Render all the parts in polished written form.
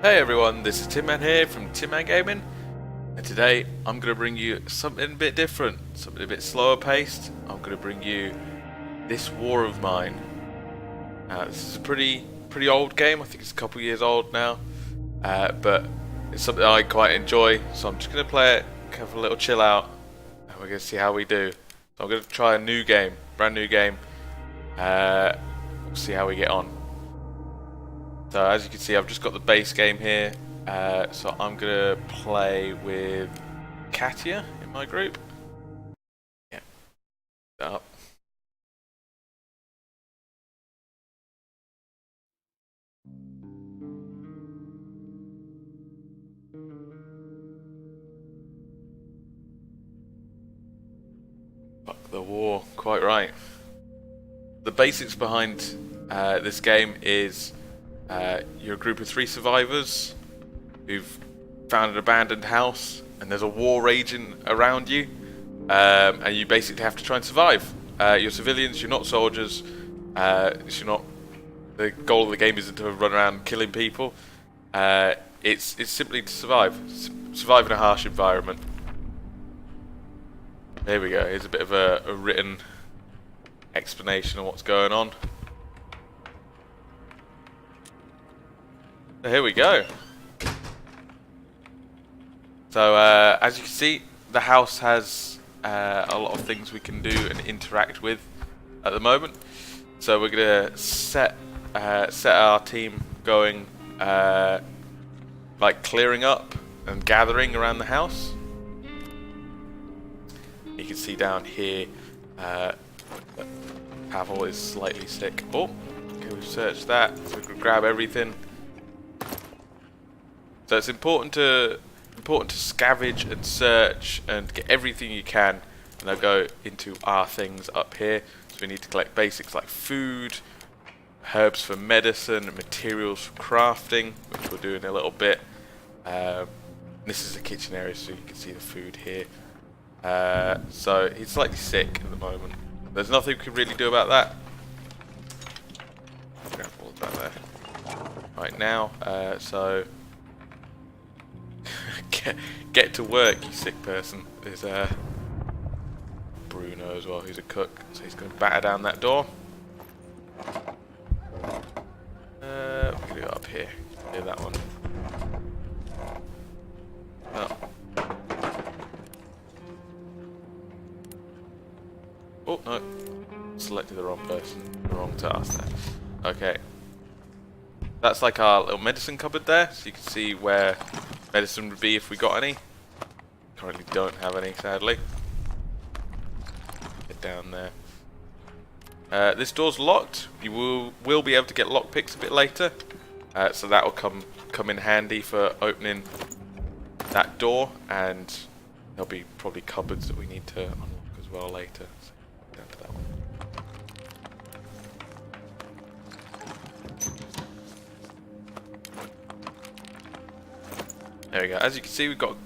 Hey everyone, this is Tinman here from TinManGaming, and today I'm going to bring you something a bit different, something a bit slower paced. I'm going to bring you this war of mine. This is a pretty old game. I think it's a couple years old now, but it's something I quite enjoy. So I'm just going to play it, have a little chill out, and we're going to see how we do. So I'm going to try a new game, brand new game. We'll see how we get on. So as you can see, I've just got the base game here, so I'm going to play with Katia in my group. Yeah, up. Fuck the war, quite right. The basics behind this game is you're a group of 3 survivors who've found an abandoned house and there's a war raging around you, and you basically have to try and survive. You're civilians, you're not soldiers, the goal of the game isn't to run around killing people. It's simply to survive in a harsh environment. There we go, here's a bit of a written explanation of what's going on. So here we go. So as you can see, the house has a lot of things we can do and interact with at the moment. So we're gonna set our team going, like clearing up and gathering around the house. You can see down here, Pavel is slightly sick. Oh, okay, we've searched that. So we can grab everything. So it's important to scavenge and search and get everything you can, and I'll go into our things up here. So we need to collect basics like food, herbs for medicine, materials for crafting, which we'll do in a little bit. This is the kitchen area, so you can see the food here. So he's slightly sick at the moment. There's nothing we can really do about that. Grab all of that there. Right now, so get to work, you sick person. There's Bruno as well, who's a cook, so he's going to batter down that door. We're going to go up here. Hear that one. Oh no, selected the wrong person, the wrong task there. Okay, that's like our little medicine cupboard there, so you can see where medicine would be if we got any. Currently don't have any, sadly. Get down there. This door's locked. You will be able to get lockpicks a bit later, so that will come in handy for opening that door, and there'll be probably cupboards that we need to unlock as well later. So down to that one. There we go. As you can see, we've got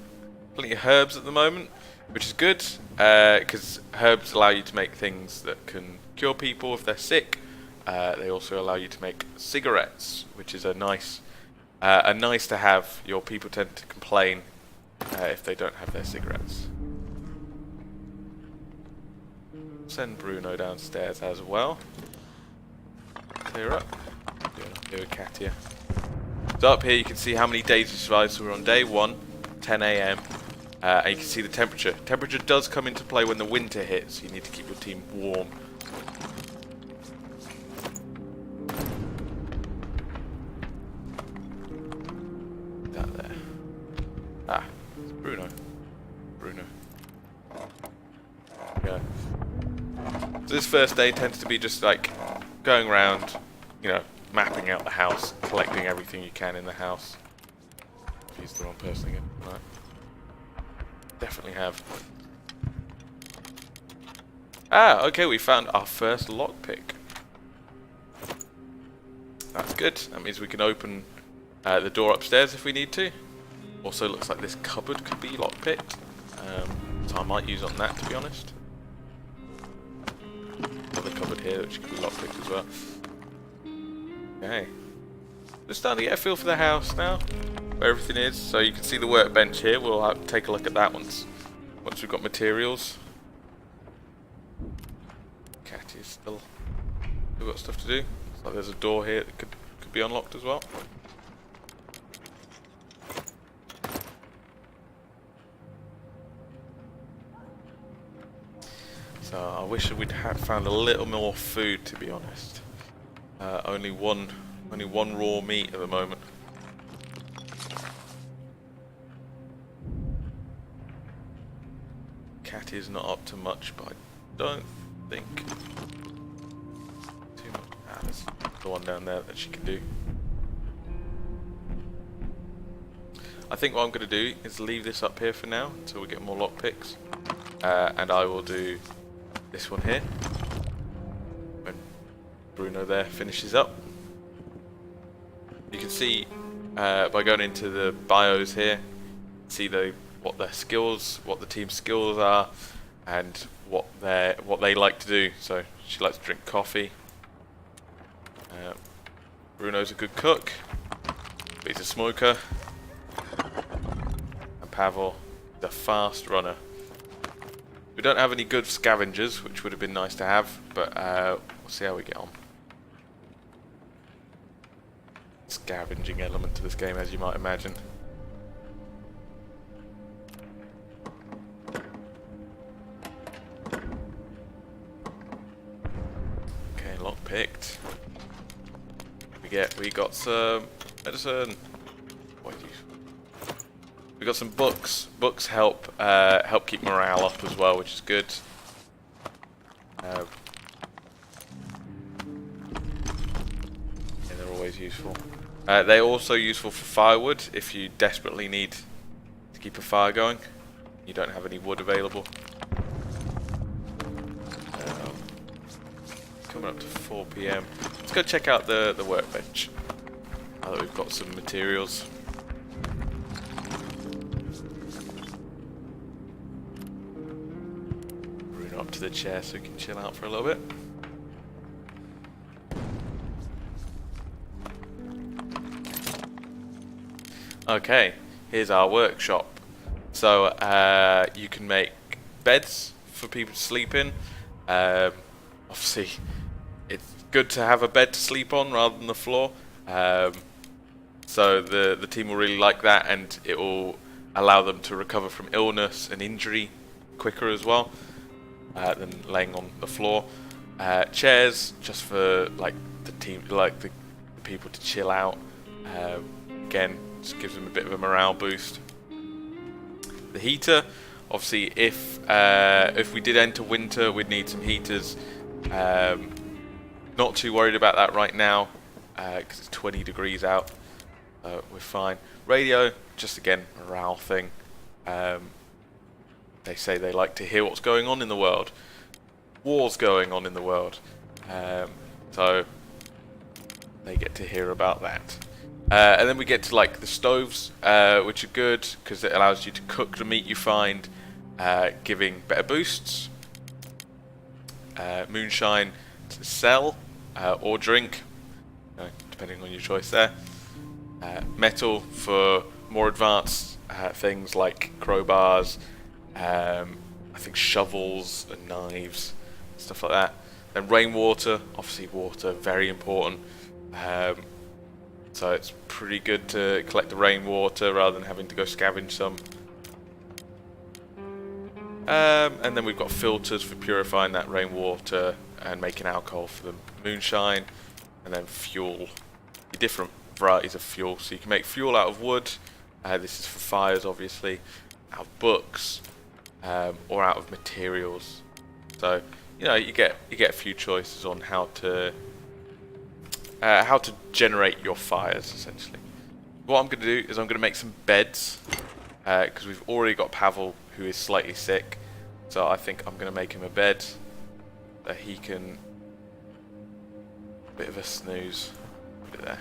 plenty of herbs at the moment, which is good, because herbs allow you to make things that can cure people if they're sick. They also allow you to make cigarettes, which is a nice to have. Your people tend to complain if they don't have their cigarettes. Send Bruno downstairs as well. Clear up. Here with Katia. So up here you can see how many days we survived. So we're on day 1, 10 AM, and you can see the temperature. Temperature does come into play when the winter hits. You need to keep your team warm. That there. Ah, it's Bruno. Yeah. So this first day tends to be just like going around, mapping out the house, collecting everything you can in the house. I've used the wrong person again. Right. Definitely have. Ah, okay, we found our first lockpick. That's good. That means we can open the door upstairs if we need to. Also looks like this cupboard could be lockpicked. So I might use on that, to be honest. Another cupboard here which could be lockpicked as well. Okay. Just starting to get a feel for the house now. where everything is. So you can see the workbench here. We'll have to take a look at that once we've got materials. Catty's still got stuff to do. Looks like there's a door here that could be unlocked as well. So I wish we'd found a little more food, to be honest. Only one raw meat at the moment. Catty is not up to much, but I don't think too much. There's the one down there that she can do. I think what I'm going to do is leave this up here for now until we get more lockpicks, and I will do this one here when Bruno there finishes up. You can see by going into the bios here, see what their skills, what the team's skills are, and what they like to do. So she likes to drink coffee. Bruno's a good cook, but he's a smoker. And Pavel is a fast runner. We don't have any good scavengers, which would have been nice to have, but we'll see how we get on. Scavenging element to this game, as you might imagine. Okay, lock picked. We got some medicine. We got some books. Books help keep morale up as well, which is good. Yeah, they're always useful. They're also useful for firewood if you desperately need to keep a fire going. You don't have any wood available. Coming up to 4 PM. Let's go check out the workbench. Now that we've got some materials. Bruno up to the chair so we can chill out for a little bit. Okay, here's our workshop. So you can make beds for people to sleep in. Obviously, it's good to have a bed to sleep on rather than the floor. So the team will really like that, and it will allow them to recover from illness and injury quicker as well than laying on the floor. Chairs just for like the team, like the people to chill out. Again, just gives them a bit of a morale boost. The heater, obviously, if we did enter winter, we'd need some heaters. Not too worried about that right now because it's 20 degrees out. We're fine. Radio, just again, morale thing. They say they like to hear what's going on in the world. War's going on in the world. So they get to hear about that. And then we get to like the stoves, which are good because it allows you to cook the meat you find, giving better boosts. Moonshine to sell or drink, depending on your choice there. Metal for more advanced things like crowbars, I think shovels and knives, stuff like that. Then rainwater, obviously water, very important. So it's pretty good to collect the rainwater rather than having to go scavenge some. And then we've got filters for purifying that rainwater and making alcohol for the moonshine. And then fuel, different varieties of fuel. So you can make fuel out of wood. This is for fires, obviously. Out of books, or out of materials. So you know you get a few choices on how to generate your fires, essentially. What I'm going to do is I'm going to make some beds because we've already got Pavel, who is slightly sick. So I think I'm going to make him a bed that he can... Bit of a snooze. Put it there.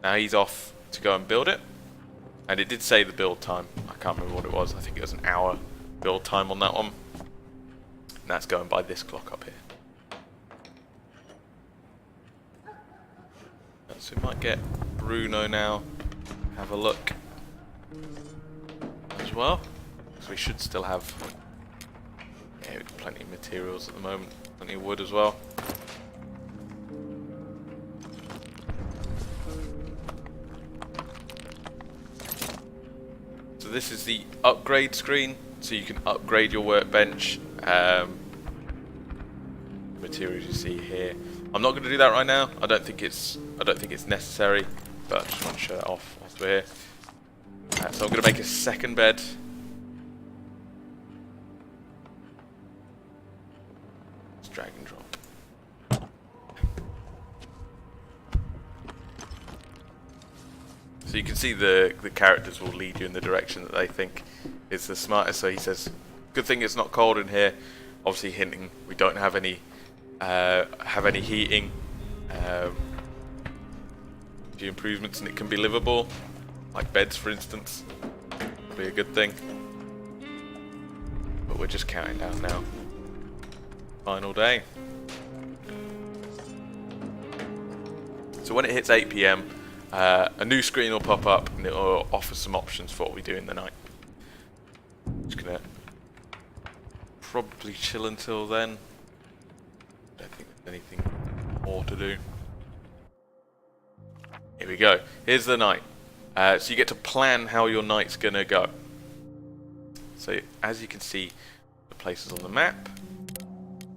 Now he's off to go and build it. And it did say the build time. I can't remember what it was. I think it was an hour build time on that one. And that's going by this clock up here. So we might get Bruno now have a look as well. So we should still have plenty of materials at the moment, plenty of wood as well. So this is the upgrade screen, so you can upgrade your workbench. Materials you see here. I'm not going to do that right now. I don't think it's necessary, but I just want to show that off whilst we're here. So I'm going to make a second bed. Let's drag and drop. So you can see the characters will lead you in the direction that they think is the smartest. So he says, "Good thing it's not cold in here." Obviously, hinting we don't have any heating. A few improvements, and it can be livable, like beds, for instance. Probably a good thing. But we're just counting down now. Final day. So when it hits 8 PM, a new screen will pop up, and it will offer some options for what we do in the night. Just gonna probably chill until then. Don't think there's anything more to do. Here we go. Here's the night. So you get to plan how your night's gonna go. So as you can see, the places on the map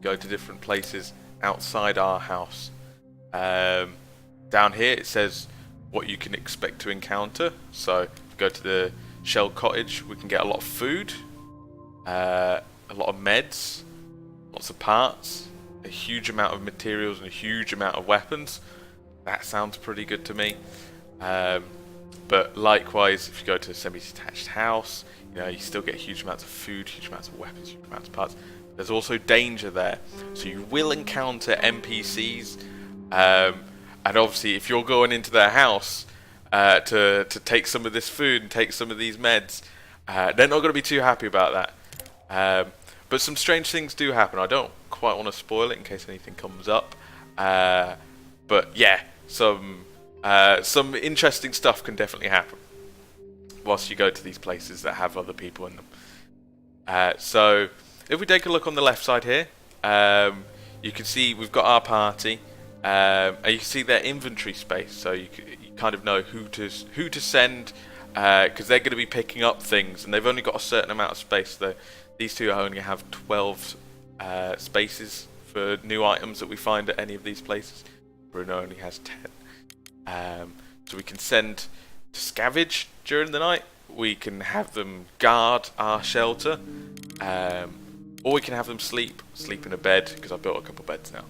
go to different places outside our house. Down here it says what you can expect to encounter. So if you go to the shell cottage, we can get a lot of food, a lot of meds, lots of parts, a huge amount of materials, and a huge amount of weapons. That sounds pretty good to me. But likewise, if you go to a semi-detached house, you still get huge amounts of food, huge amounts of weapons, huge amounts of parts. There's also danger there, so you will encounter NPCs. And obviously, if you're going into their house to take some of this food and take some of these meds, they're not going to be too happy about that. But some strange things do happen. I don't quite want to spoil it in case anything comes up. But yeah, some interesting stuff can definitely happen whilst you go to these places that have other people in them. So if we take a look on the left side here, you can see we've got our party, and you can see their inventory space. So you kind of know who to send, because they're going to be picking up things, and they've only got a certain amount of space. So these two only have 12 spaces for new items that we find at any of these places. Bruno only has 10. So we can send to scavenge during the night. We can have them guard our shelter, or we can have them sleep in a bed, because I've built a couple beds now.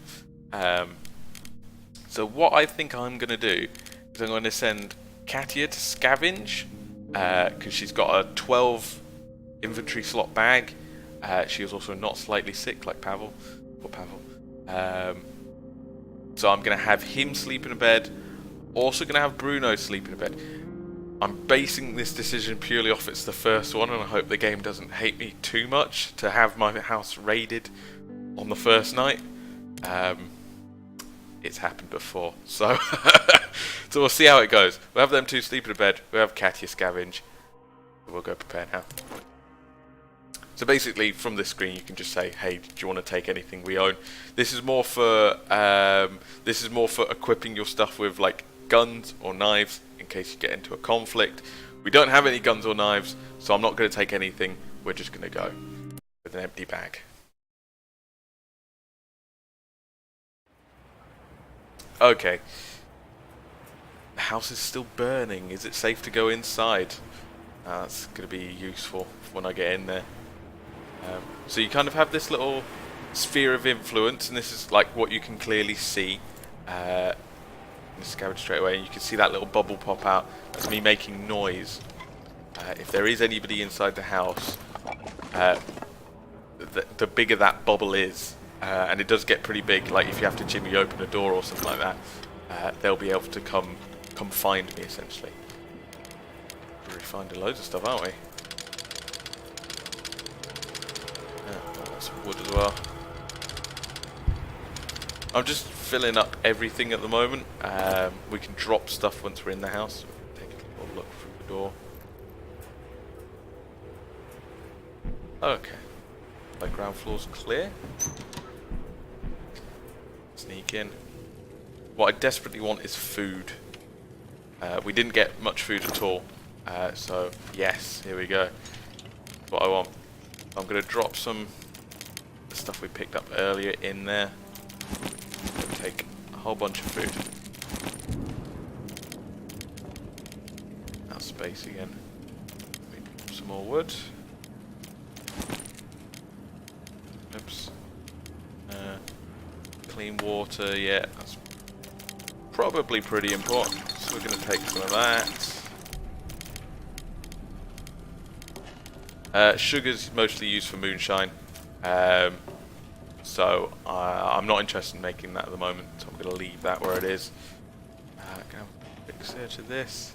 So what I think I'm going to do is I'm going to send Katia to scavenge, because she's got a 12 inventory slot bag. She is also not slightly sick like Pavel. Or Pavel. So I'm going to have him sleep in a bed. Also going to have Bruno sleep in a bed. I'm basing this decision purely off it's the first one, and I hope the game doesn't hate me too much to have my house raided on the first night. It's happened before, so so we'll see how it goes. We'll have them two sleep in a bed. We'll have Katia scavenge. We'll go prepare now. So basically, from this screen, you can just say, "Hey, do you want to take anything we own?" This is more for equipping your stuff with like guns or knives in case you get into a conflict. We don't have any guns or knives, so I'm not going to take anything. We're just going to go with an empty bag. Okay. The house is still burning. Is it safe to go inside? That's going to be useful when I get in there. So you kind of have this little sphere of influence, and this is like what you can clearly see. Scavenge straight away, and you can see that little bubble pop out. That's me making noise. If there is anybody inside the house, the bigger that bubble is, and it does get pretty big. Like if you have to jimmy open a door or something like that, they'll be able to come find me essentially. We're finding loads of stuff, aren't we? Got some wood as well. I'm just filling up everything at the moment. We can drop stuff once we're in the house. Take a little look through the door. Okay. Like ground floor's clear. Sneak in. What I desperately want is food. We didn't get much food at all. So, yes, here we go. That's what I want. I'm going to drop some of the stuff we picked up earlier in there. Take a whole bunch of food. Now space again. Some more wood. Oops. Clean water, yeah, that's probably pretty important. So we're going to take some of that. Sugar's mostly used for moonshine. So I'm not interested in making that at the moment, so I'm going to leave that where it is. Going to have a quick search of this.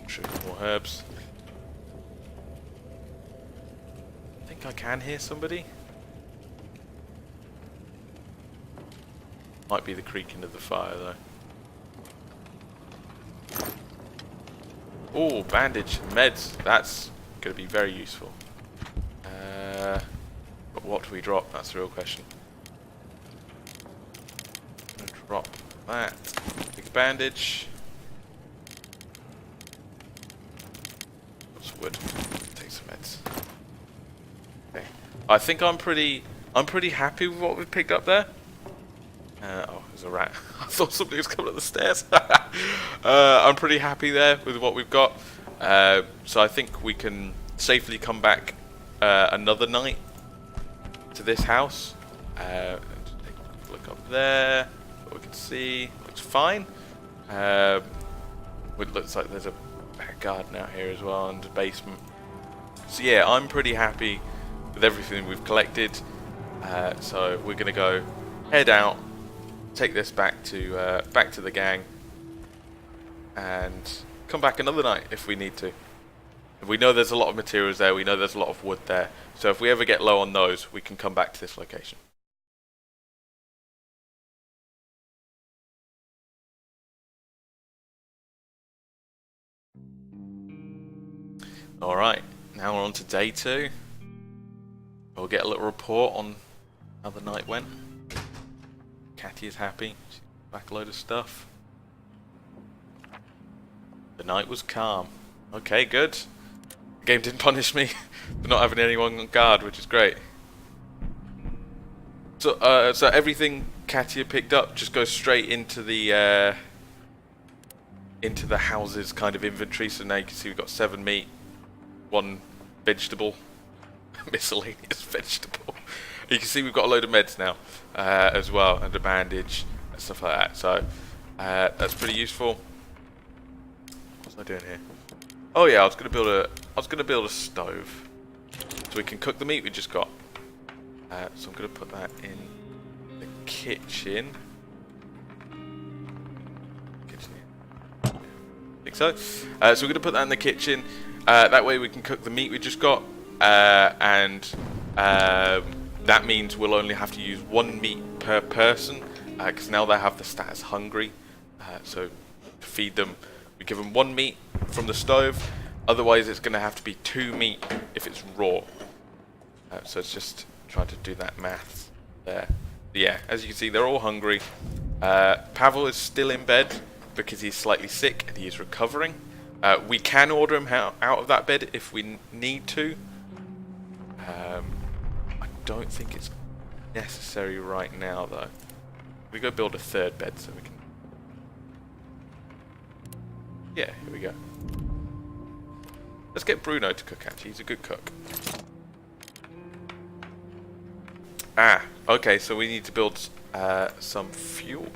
Sugar, more herbs. I think I can hear somebody. Might be the creaking of the fire though. Oh, bandage, meds. That's going to be very useful. But what do we drop? That's the real question. I'm going to drop that. Take a bandage. What's wood? Take some meds. Okay. I think I'm pretty happy with what we've picked up there. Oh, there's a rat. I thought somebody was coming up the stairs. I'm pretty happy there with what we've got. So I think we can safely come back another night to this house. Just take a look up there. What we can see looks fine. It looks like there's a back garden out here as well and a basement. So yeah, I'm pretty happy with everything we've collected. So we're gonna go head out, take this back to the gang, and come back another night if we need to. We know there's a lot of materials there, we know there's a lot of wood there, so if we ever get low on those, we can come back to this location. Alright, now we're on to day 2. We'll get a little report on how the night went. Catty is happy. She's back a load of stuff. The night was calm. Okay, good. The game didn't punish me for not having anyone on guard, which is great. So, so everything Katia picked up just goes straight into the house's kind of inventory. So now you can see we've got 7 meat, 1 vegetable, miscellaneous vegetable. You can see we've got a load of meds now as well, and a bandage and stuff like that. So that's pretty useful. What's I doing here? Oh yeah, I was gonna build a stove so we can cook the meat we just got. So I'm gonna put that in the kitchen. I think so. So we're gonna put that in the kitchen. That way we can cook the meat we just got, and that means we'll only have to use 1 meat per person, because now they have the status hungry. So to feed them, we give them 1 meat from the stove. Otherwise, it's going to have to be 2 meat if it's raw. So it's just trying to do that math there. But yeah, as you can see, they're all hungry. Pavel is still in bed because he's slightly sick and he is recovering. We can order him out of that bed if we need to. I don't think it's necessary right now, though. We go build a 3rd bed so we can. Yeah, here we go. Let's get Bruno to cook. Actually, he's a good cook. Ah, okay. So we need to build some fuel.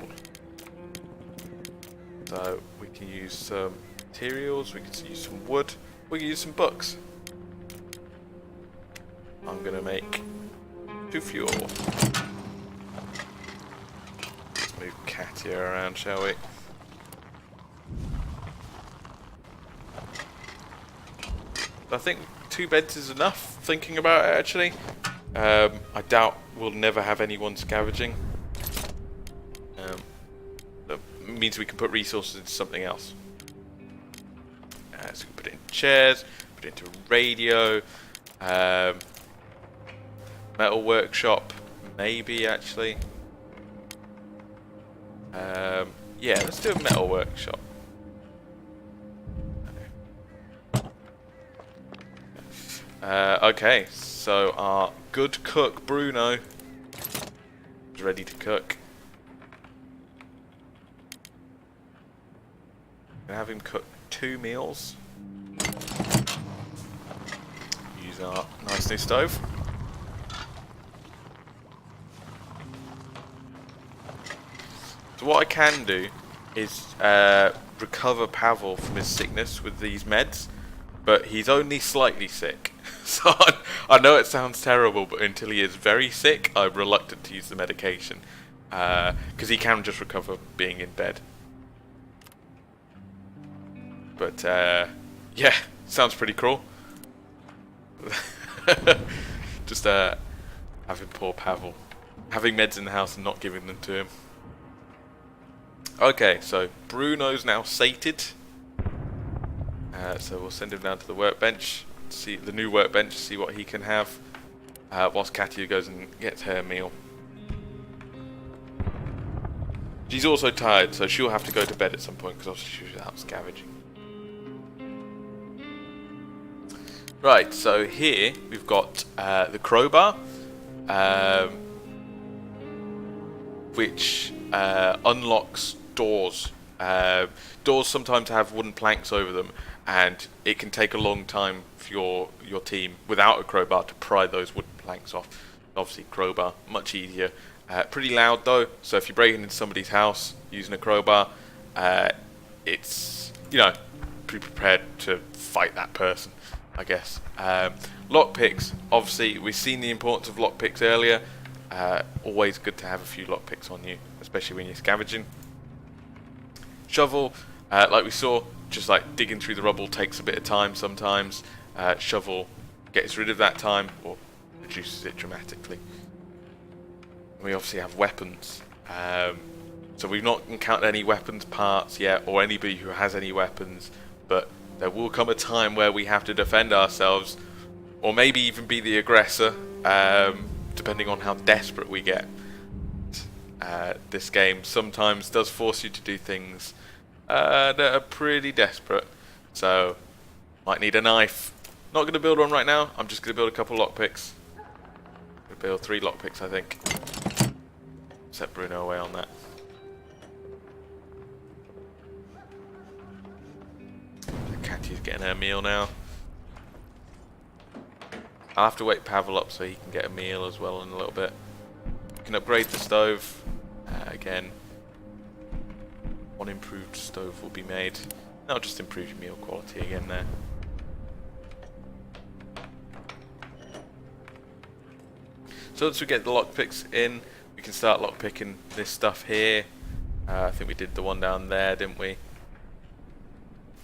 So we can use some materials. We can use some wood. We can use some books. I'm gonna make 2 fuel. Let's move Katia around, shall we? I think 2 beds is enough, thinking about it actually. I doubt we'll never have anyone scavenging. That means we can put resources into something else. So we can put it in chairs, put it into radio, metal workshop, maybe actually. Yeah, let's do a metal workshop. Okay, so our good cook Bruno is ready to cook. Gonna have him cook 2 meals. Use our nice new stove. So what I can do is recover Pavel from his sickness with these meds, but he's only slightly sick. So I know it sounds terrible, but until he is very sick, I'm reluctant to use the medication, because he can just recover being in bed. But yeah, sounds pretty cruel. Just having poor Pavel, having meds in the house and not giving them to him. Okay, so Bruno's now sated. So we'll send him down to the workbench, see the new workbench, see what he can have, whilst Katya goes and gets her meal. She's also tired, so she'll have to go to bed at some point because obviously she's out scavenging. Right, so here we've got the crowbar, which unlocks doors. Doors sometimes have wooden planks over them, and it can take a long time for your team without a crowbar to pry those wooden planks off. Obviously crowbar, much easier. Pretty loud though, so if you're breaking into somebody's house using a crowbar, it's, you know, be prepared to fight that person, I guess. Lockpicks, obviously we've seen the importance of lockpicks earlier. Always good to have a few lockpicks on you, especially when you're scavenging. Shovel, like we saw, just like digging through the rubble takes a bit of time sometimes. Shovel gets rid of that time or reduces it dramatically. We obviously have weapons. So we've not encountered any weapons parts yet, or anybody who has any weapons, but there will come a time where we have to defend ourselves, or maybe even be the aggressor, depending on how desperate we get. This game sometimes does force you to do things that are pretty desperate, so might need a knife. Not going to build one right now, I'm just going to build a couple lockpicks. Going to build 3 lockpicks, I think. Set Bruno away on that. Katya's getting her meal now. I'll have to wake Pavel up so he can get a meal as well in a little bit. We can upgrade the stove. Again, 1 improved stove will be made. That'll just improve your meal quality again there. So once we get the lockpicks in, we can start lockpicking this stuff here. I think we did the one down there, didn't we?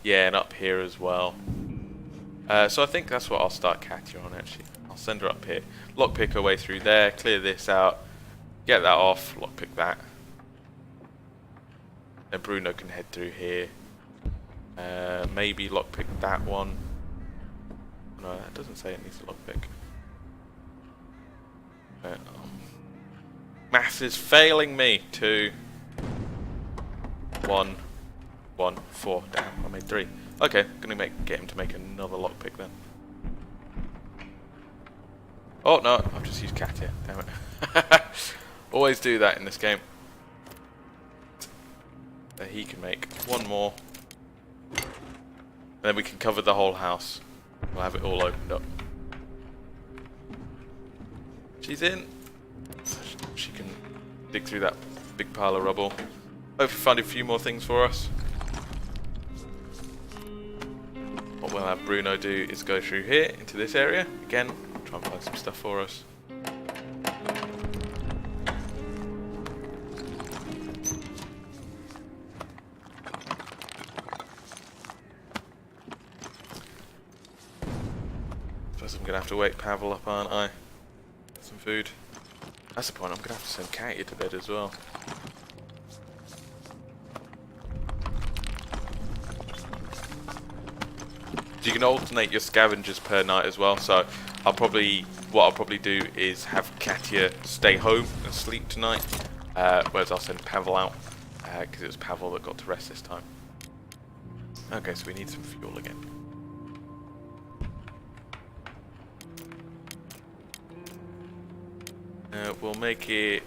Yeah, and up here as well. So I think that's what I'll start Katya on actually. I'll send her up here. Lockpick her way through there, clear this out, get that off, lockpick that. Then Bruno can head through here. Maybe lockpick that one. No, that doesn't say it needs a lockpick. Math is failing me. 2, 1, 1, 4. Damn, I made 3. Okay, gonna get him to make another lockpick then. Oh no, I've just used Katya. Damn it. Always do that in this game. So he can make 1 more. And then we can cover the whole house. We'll have it all opened up. She's in. She can dig through that big pile of rubble. Hopefully find a few more things for us. What we'll have Bruno do is go through here into this area. Again, try and find some stuff for us. Suppose I'm going to have to wake Pavel up, aren't I? food. That's the point, I'm gonna have to send Katia to bed as well. You can alternate your scavengers per night as well, so what I'll probably do is have Katia stay home and sleep tonight, whereas I'll send Pavel out, because it was Pavel that got to rest this time. Okay, so we need some fuel again. We'll make it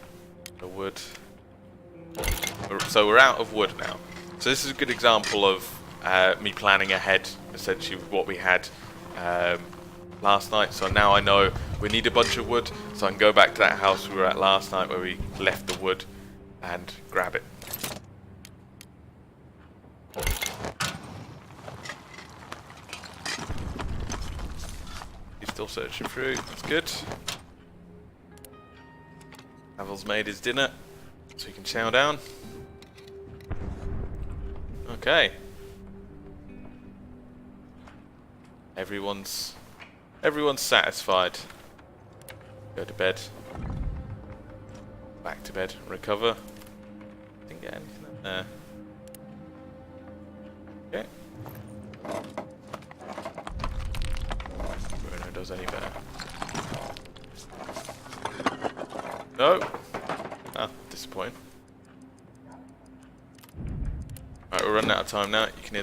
a wood. So we're out of wood now. So this is a good example of me planning ahead, essentially, with what we had last night. So now I know we need a bunch of wood, so I can go back to that house we were at last night where we left the wood and grab it. He's still searching through, that's good. Pavel's made his dinner, so he can chow down. Okay. Everyone's satisfied. Go to bed. Back to bed. Recover. Didn't get anything in there. Okay. Bruno does any better. No. Ah, disappointing. Right, we're running out of time now. You can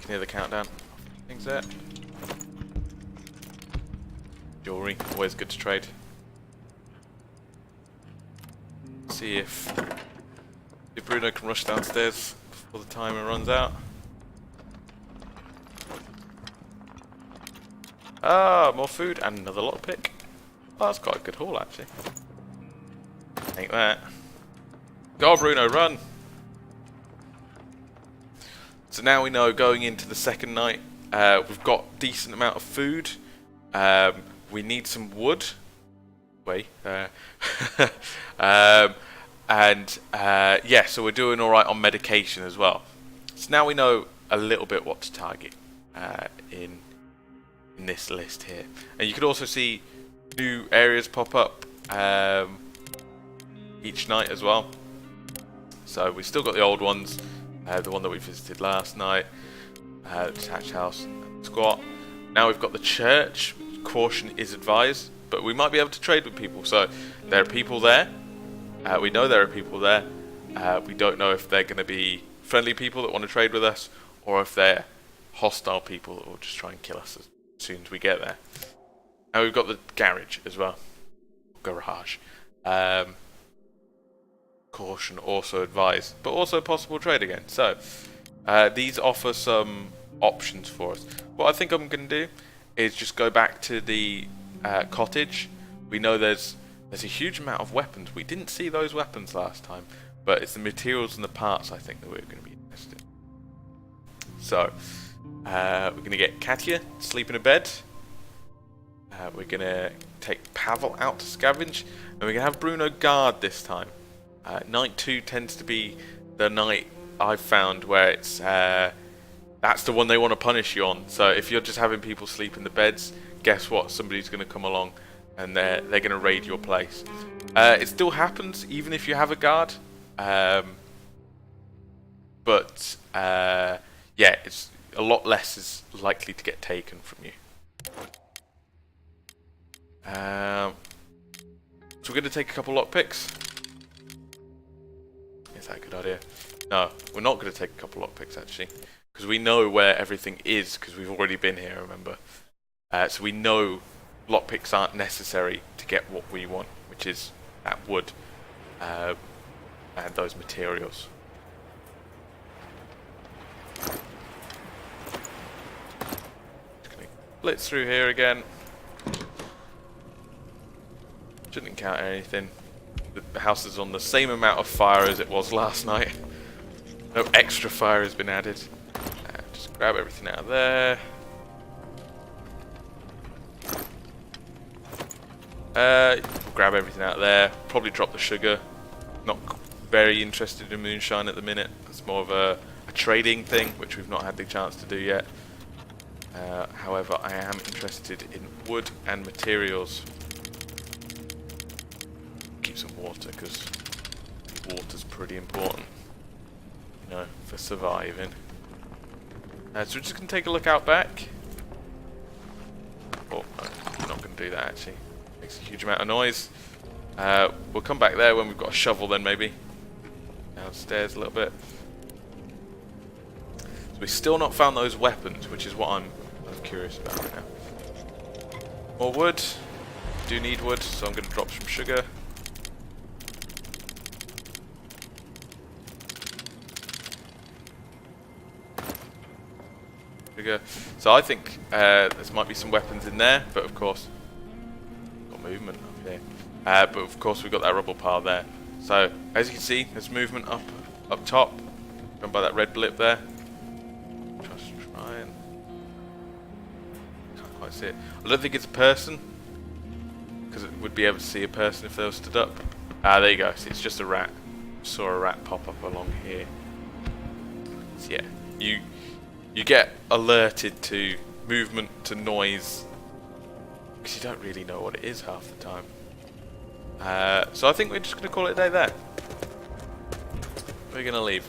hear the countdown. Things there. Jewelry, always good to trade. See if Bruno can rush downstairs before the timer runs out. Ah, more food and another lockpick. Oh, that's quite a good haul actually. Take that. Go, Bruno, run! So now we know going into the second night, we've got a decent amount of food. We need some wood. Wait. Yeah, so we're doing alright on medication as well. So now we know a little bit what to target in this list here. And you could also see new areas pop up each night as well. So we've still got the old ones. The one that we visited last night, the detached house, squat. Now we've got the church. Caution is advised, but we might be able to trade with people. So there are people there. We know there are people there. We don't know if they're going to be friendly people that want to trade with us, or if they're hostile people that will just try and kill us as soon as we get there. Now we've got the garage as well. Garage. Caution also advised, but also possible trade again. So these offer some options for us. What I think I'm going to do is just go back to the cottage. We know there's a huge amount of weapons. We didn't see those weapons last time, but it's the materials and the parts I think that we're going to be interested in. So we're going to get Katia to sleep in a bed. We're going to take Pavel out to scavenge, and we're going to have Bruno guard this time. Night 2 tends to be the night I've found where it's that's the one they want to punish you on. So if you're just having people sleep in the beds, guess what? Somebody's going to come along and they're going to raid your place. It still happens even if you have a guard, but yeah, it's a lot less is likely to get taken from you. So we're going to take a couple lockpicks. Is that a good idea? No, we're not going to take a couple lockpicks actually, because we know where everything is, because we've already been here, remember? So we know lockpicks aren't necessary to get what we want, which is that wood and those materials. Just going to blitz through here again. Shouldn't encounter anything. The house is on the same amount of fire as it was last night. No extra fire has been added. Just grab everything out of there. We'll grab everything out of there. Probably drop the sugar. Not very interested in moonshine at the minute. It's more of a trading thing, which we've not had the chance to do yet. However, I am interested in wood and materials. keep some water because water's pretty important, you know, for surviving. So we're just going to take a look out back. Oh, I'm not going to do that actually. Makes a huge amount of noise. We'll come back there when we've got a shovel then maybe. Downstairs a little bit. So we've still not found those weapons, which is what I'm curious about right now. More wood. Do need wood, so I'm going to drop some sugar. So I think there might be some weapons in there, but of course, got movement up here. But of course we've got that rubble pile there. So as you can see, there's movement up top, done by that red blip there. Just try and can't quite see it. I don't think it's a person, because it would be able to see a person if they were stood up. There you go. See, it's just a rat. Saw a rat pop up along here. So yeah, you get alerted to movement, to noise, because you don't really know what it is half the time. So I think we're just going to call it a day there. We're going to leave.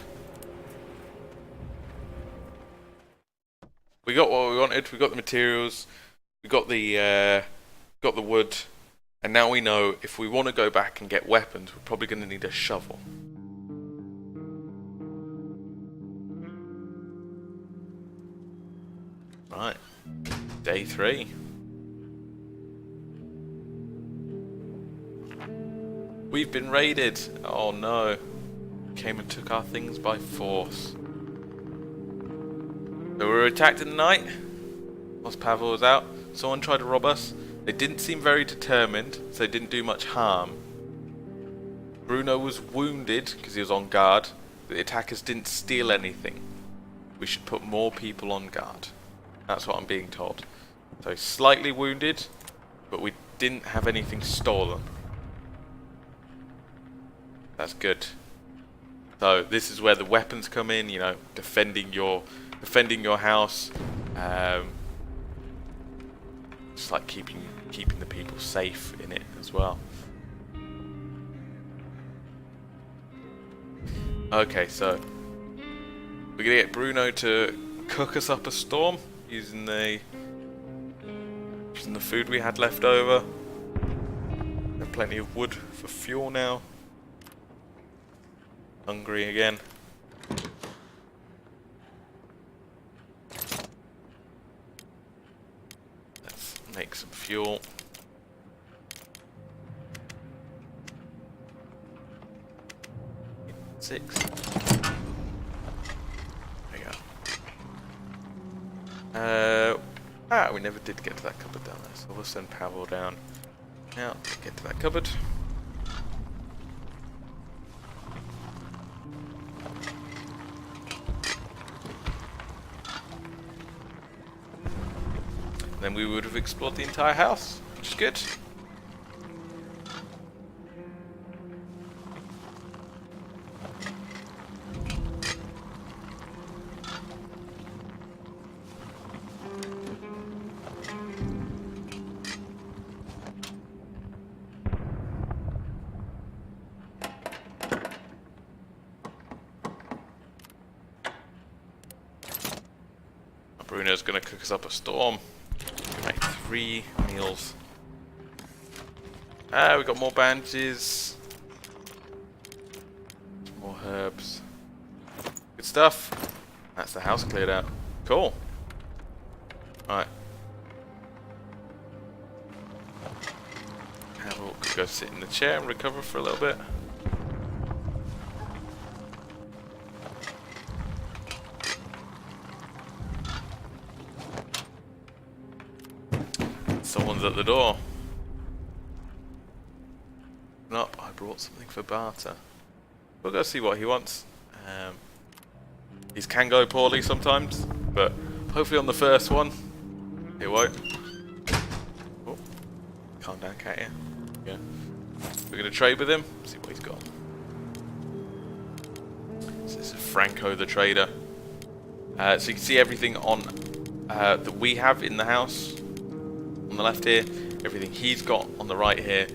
We got what we wanted. We got the materials. We got the wood. And now we know if we want to go back and get weapons, we're probably going to need a shovel. Right, day 3. We've been raided. Oh no. Came and took our things by force. So we were attacked in the night. Whilst Pavel was out. Someone tried to rob us. They didn't seem very determined, so they didn't do much harm. Bruno was wounded because he was on guard. The attackers didn't steal anything. We should put more people on guard. That's what I'm being told. So slightly wounded, but we didn't have anything stolen. That's good. So this is where the weapons come in, you know, defending your house. Just like keeping the people safe in it as well. Okay, so we're gonna get Bruno to cook us up a storm using the food we had left over. Have plenty of wood for fuel now. Hungry again. Let's make some fuel. Six. There we go. We never did get to that cupboard down there, so we'll send Pavel down now to get to that cupboard. Then we would have explored the entire house, which is good. Bruno's gonna cook us up a storm. Make 3 meals. We got more bandages. More herbs. Good stuff. That's the house cleared out. Cool. Alright. We'll go sit in the chair and recover for a little bit. Someone's at the door. No, I brought something for barter. We'll go see what he wants. These can go poorly sometimes, but hopefully on the first one, it won't. Oh, calm down, can't you? Yeah. We're going to trade with him, see what he's got. So this is Franco the trader. So you can see everything on that we have in the house. On the left here, everything he's got on the right here.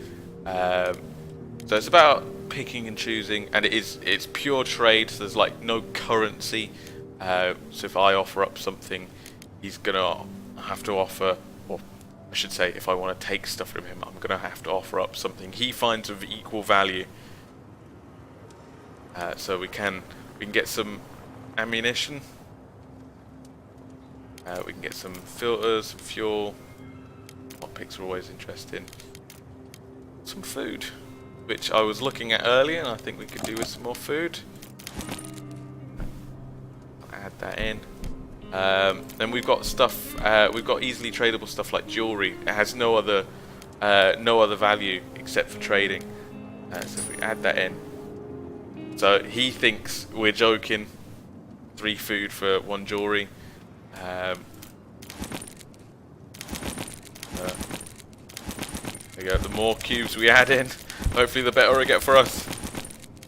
So it's about picking and choosing, and it's pure trade, so there's like no currency. So if I offer up something, he's gonna have to offer, or I should say, if I want to take stuff from him, I'm gonna have to offer up something he finds of equal value. So we can get some ammunition. We can get some filters, some fuel. Lockpicks are always interesting. Some food, which I was looking at earlier, and I think we could do with some more food. Add that in. Then we've got stuff. We've got easily tradable stuff like jewelry. It has no other value except for trading. So if we add that in, so he thinks we're joking. 3 food for 1 jewelry. There we go. The more cubes we add in, hopefully the better it get for us.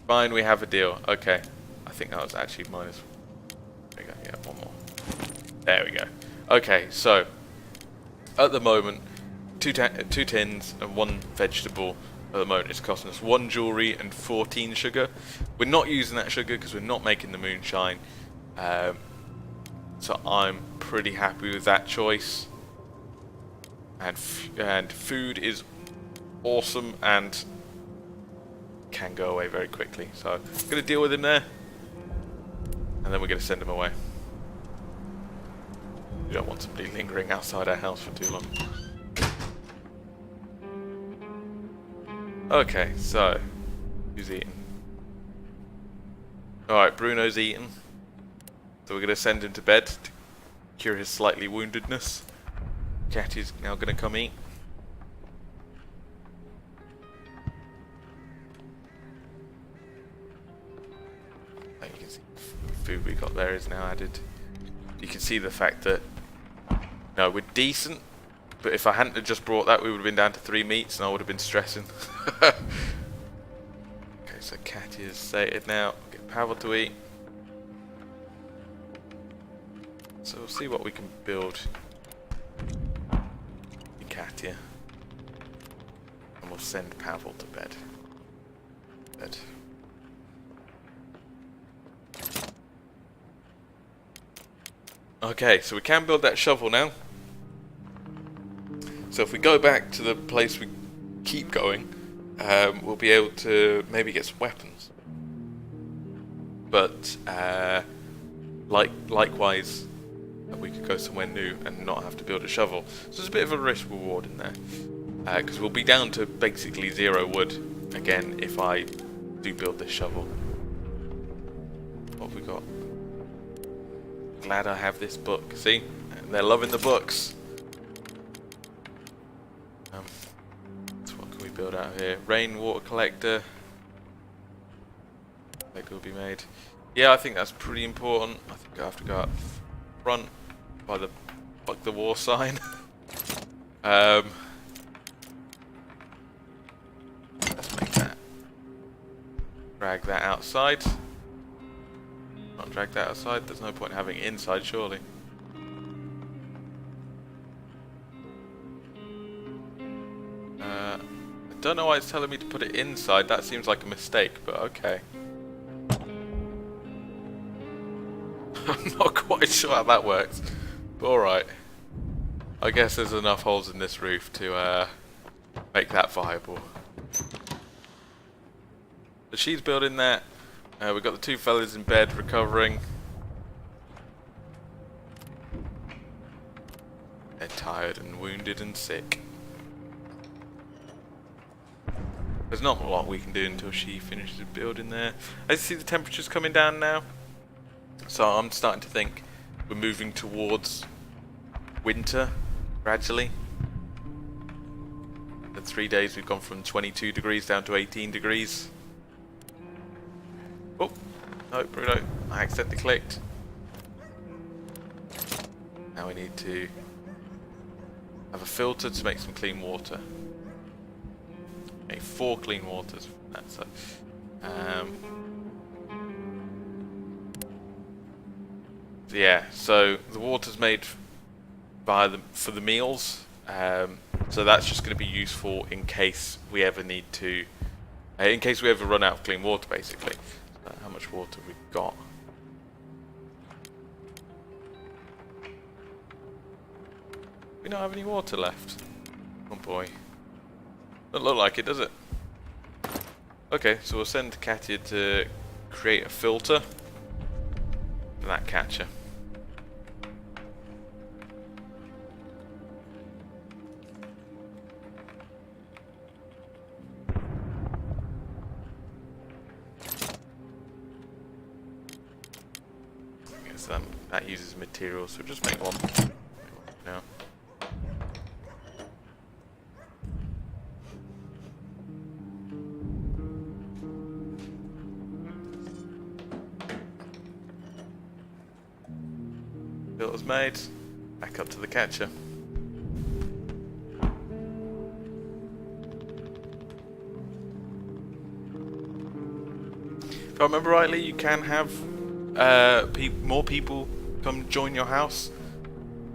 Fine, we have a deal. Okay, I think that was actually minus. There we go. Yeah, 1 more. There we go. Okay, so at the moment, 2 tins and 1 vegetable. At the moment, it's costing us 1 jewelry and 14 sugar. We're not using that sugar because we're not making the moonshine. So I'm pretty happy with that choice. And food is awesome and can go away very quickly. So I'm going to deal with him there. And then we're going to send him away. We don't want somebody lingering outside our house for too long. Okay, so who's eating? Alright, Bruno's eating. So we're going to send him to bed to cure his slightly woundedness. Catty's now going to come eat. You can see the food we got there is now added. You can see the fact that no, we're decent, but if I hadn't have just brought that, we would have been down to 3 meats and I would have been stressing. Okay, so Catty is sated now. Get Pavel to eat. So we'll see what we can build in Katya. And we'll send Pavel to bed. Okay, so we can build that shovel now. So if we go back to the place we keep going, we'll be able to maybe get some weapons. But likewise, we could go somewhere new and not have to build a shovel. So there's a bit of a risk reward in there, because we'll be down to basically 0 wood again if I do build this shovel. What have we got? Glad I have this book. See, and they're loving the books. So what can we build out here? Rainwater collector. Collector will be made. Yeah, I think that's pretty important. I think I have to go up front by the fuck the war sign. Let's make that. Drag that outside. Not drag that outside. There's no point in having it inside, surely. I don't know why it's telling me to put it inside. That seems like a mistake, but okay. I'm not quite sure how that works, but alright. I guess there's enough holes in this roof to make that viable. So she's building that. We've got the 2 fellas in bed recovering. They're tired and wounded and sick. There's not a lot we can do until she finishes building there. I see the temperature's coming down now. So I'm starting to think we're moving towards winter gradually. In 3 days we've gone from 22 degrees down to 18 degrees. Oh, no, Bruno, I accidentally clicked. Now we need to have a filter to make some clean water. Okay, 4 clean waters. That's so. Yeah, so the water's made for the meals, so that's just going to be useful in case we ever need to in case we ever run out of clean water, basically. How much water have we got? We don't have any water left. Oh boy. Doesn't look like it, does it? Okay, so we'll send Katia to create a filter for that catcher. I guess that uses materials, so just make one. Now. Filter's made. Back up to the catcher. If I remember rightly, you can have more people come join your house,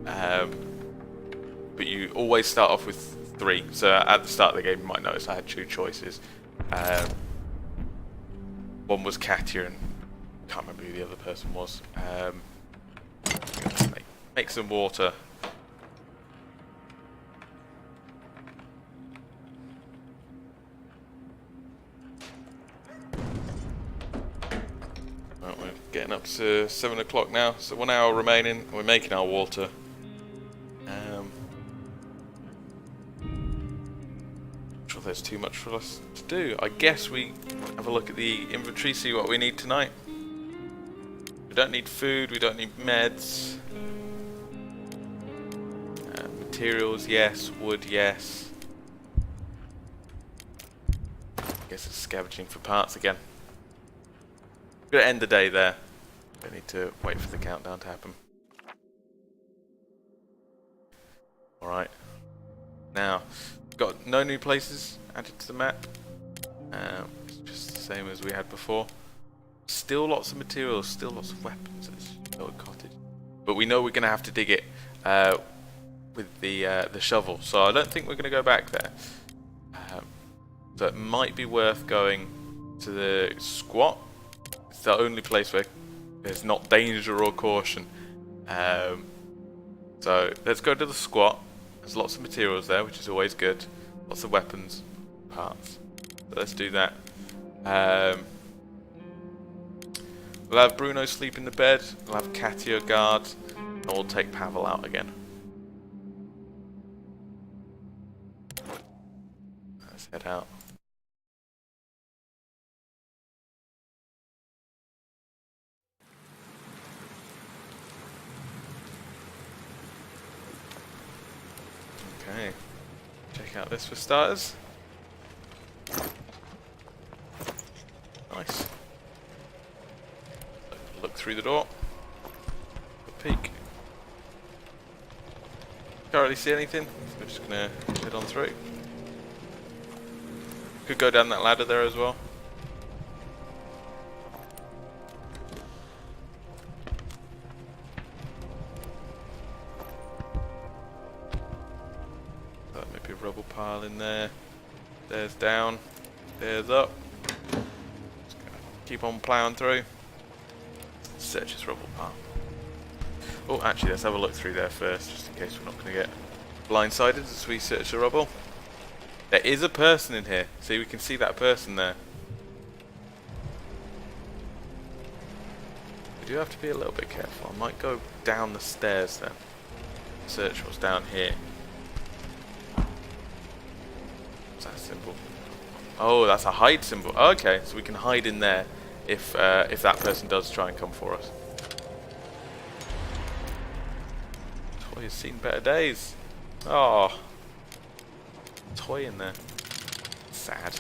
but you always start off with 3. So at the start of the game, you might notice I had 2 choices. One was Katia, and I can't remember who the other person was. Make some water. Right, we're getting up to 7 o'clock now, so 1 hour remaining, and we're making our water. Not sure there's too much for us to do. I guess we have a look at the inventory, see what we need tonight. We don't need food, we don't need meds. Materials, yes. Wood, yes. I guess it's scavenging for parts again. We're gonna end the day there. We need to wait for the countdown to happen. Alright. Now, we've got no new places added to the map. It's just the same as we had before. Still lots of materials, still lots of weapons at this little cottage. But we know we're gonna have to dig it with the shovel, so I don't think we're going to go back there. So it might be worth going to the squat. It's the only place where there's not danger or caution. So let's go to the squat. There's lots of materials there, which is always good. Lots of weapons, parts. So let's do that. We'll have Bruno sleep in the bed. We'll have Katia guard, and we'll take Pavel out again. Let's head out. Okay, check out this for starters. Nice. Look through the door. A peek. Can't really see anything, so we're just gonna head on through. Could go down that ladder there as well. That might be a rubble pile in there. There's down. There's up. Just gonna keep on ploughing through. Search this rubble pile. Oh, actually, let's have a look through there first, just in case we're not going to get blindsided as we search the rubble. There is a person in here. See, we can see that person there. We do have to be a little bit careful. I might go down the stairs then. Search what's down here. What's that symbol? Oh, that's a hide symbol. Okay, so we can hide in there if that person does try and come for us. Toy has seen better days. Oh. Toy in there. Sad.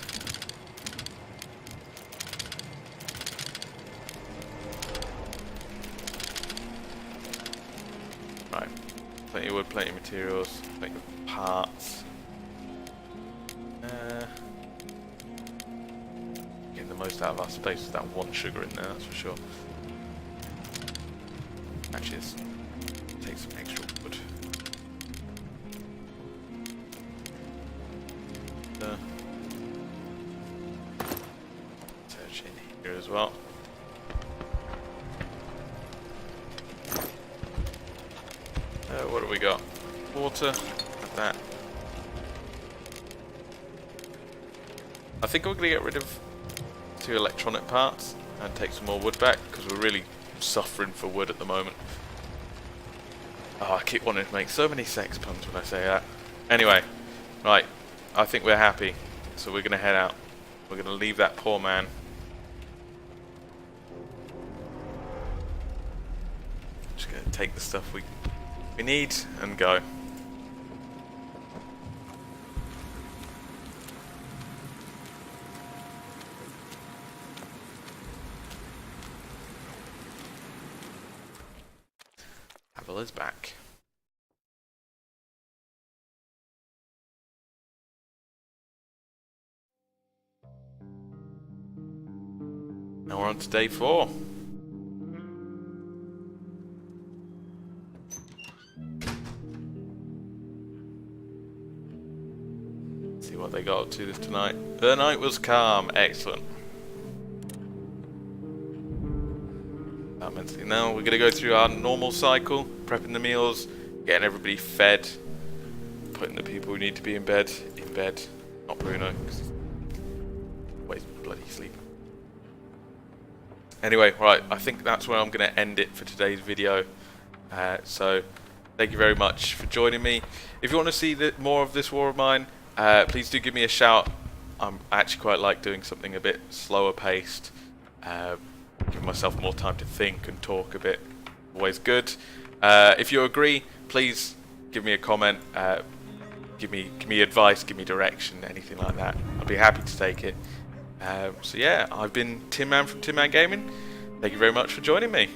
Right. Plenty of wood, plenty of materials, plenty of parts. Getting the most out of our space with that one sugar in there, that's for sure. Actually, let's take some extra wood. as well. What do we got? Water. Like that. I think we're going to get rid of 2 electronic parts and take some more wood back, because we're really suffering for wood at the moment. Oh, I keep wanting to make so many sex puns when I say that. Anyway, right, I think we're happy, so we're going to head out. We're going to leave that poor man. Just going to take the stuff we need and go. Havel is back. Now we're on to day 4. See what they got up to this tonight. The night was calm. Excellent. Now we're going to go through our normal cycle, prepping the meals, getting everybody fed, putting the people who need to be in bed. Not Bruno, because he's always bloody sleeping. Anyway, right, I think that's where I'm going to end it for today's video. So, thank you very much for joining me. If you want to see more of this war of mine, please do give me a shout. I actually quite like doing something a bit slower paced. Give myself more time to think and talk a bit. Always good. If you agree, please give me a comment. Give me advice, give me direction, anything like that. I'll be happy to take it. So yeah, I've been Tin Man from TinManGaming. Thank you very much for joining me.